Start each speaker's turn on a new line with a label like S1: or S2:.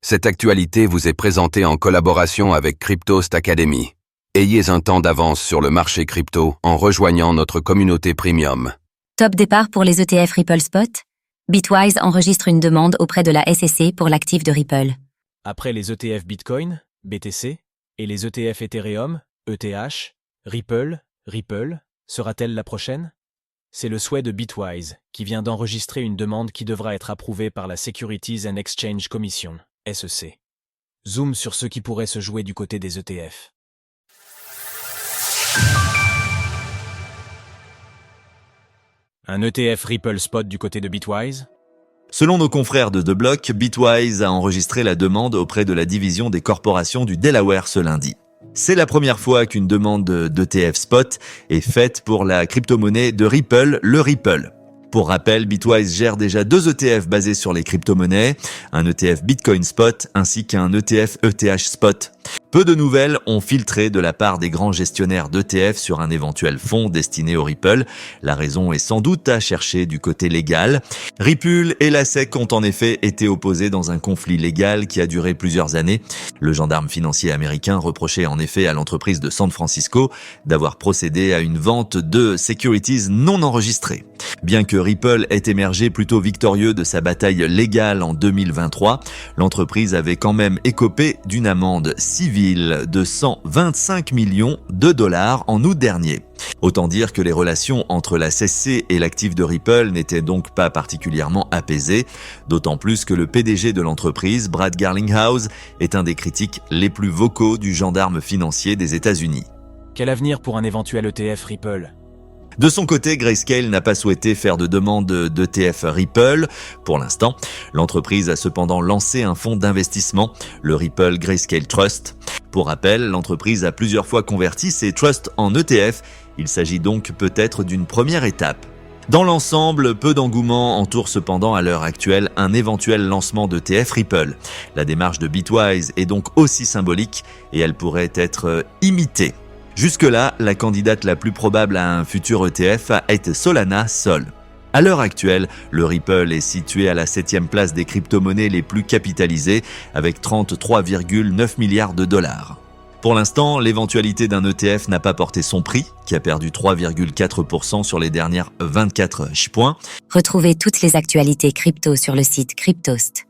S1: Cette actualité vous est présentée en collaboration avec Cryptost Academy. Ayez un temps d'avance sur le marché crypto en rejoignant notre communauté premium.
S2: Top départ pour les ETF Ripple Spot. Bitwise enregistre une demande auprès de la SEC pour l'actif de Ripple.
S3: Après les ETF Bitcoin, BTC, et les ETF Ethereum, ETH, Ripple, sera-t-elle la prochaine? C'est le souhait de Bitwise, qui vient d'enregistrer une demande qui devra être approuvée par la Securities and Exchange Commission, SEC. Zoom sur ce qui pourrait se jouer du côté des ETF. Un ETF Ripple Spot du côté de Bitwise?
S4: Selon nos confrères de The Block, Bitwise a enregistré la demande auprès de la division des corporations du Delaware ce lundi. C'est la première fois qu'une demande d'ETF Spot est faite pour la crypto-monnaie de Ripple, le Ripple. Pour rappel, Bitwise gère déjà 2 ETF basés sur les crypto-monnaies, un ETF Bitcoin Spot ainsi qu'un ETF ETH Spot. Peu de nouvelles ont filtré de la part des grands gestionnaires d'ETF sur un éventuel fonds destiné au Ripple. La raison est sans doute à chercher du côté légal. Ripple et la SEC ont en effet été opposés dans un conflit légal qui a duré plusieurs années. Le gendarme financier américain reprochait en effet à l'entreprise de San Francisco d'avoir procédé à une vente de securities non enregistrées. Bien que Ripple ait émergé plutôt victorieux de sa bataille légale en 2023, l'entreprise avait quand même écopé d'une amende civile de 125 millions de dollars en août dernier. Autant dire que les relations entre la SEC et l'actif de Ripple n'étaient donc pas particulièrement apaisées, d'autant plus que le PDG de l'entreprise, Brad Garlinghouse, est un des critiques les plus vocaux du gendarme financier des États-Unis.
S3: Quel avenir pour un éventuel ETF Ripple?
S4: De son côté, Grayscale n'a pas souhaité faire de demande d'ETF Ripple. Pour l'instant, l'entreprise a cependant lancé un fonds d'investissement, le Ripple Grayscale Trust. Pour rappel, l'entreprise a plusieurs fois converti ses trusts en ETF. Il s'agit donc peut-être d'une première étape. Dans l'ensemble, peu d'engouement entoure cependant à l'heure actuelle un éventuel lancement d'ETF Ripple. La démarche de Bitwise est donc aussi symbolique et elle pourrait être imitée. Jusque-là, la candidate la plus probable à un futur ETF est Solana Sol. À l'heure actuelle, le Ripple est situé à la 7e place des crypto-monnaies les plus capitalisées avec 33,9 milliards de dollars. Pour l'instant, l'éventualité d'un ETF n'a pas porté son prix, qui a perdu 3,4% sur les dernières 24 points.
S2: Retrouvez toutes les actualités crypto sur le site cryptost.fr.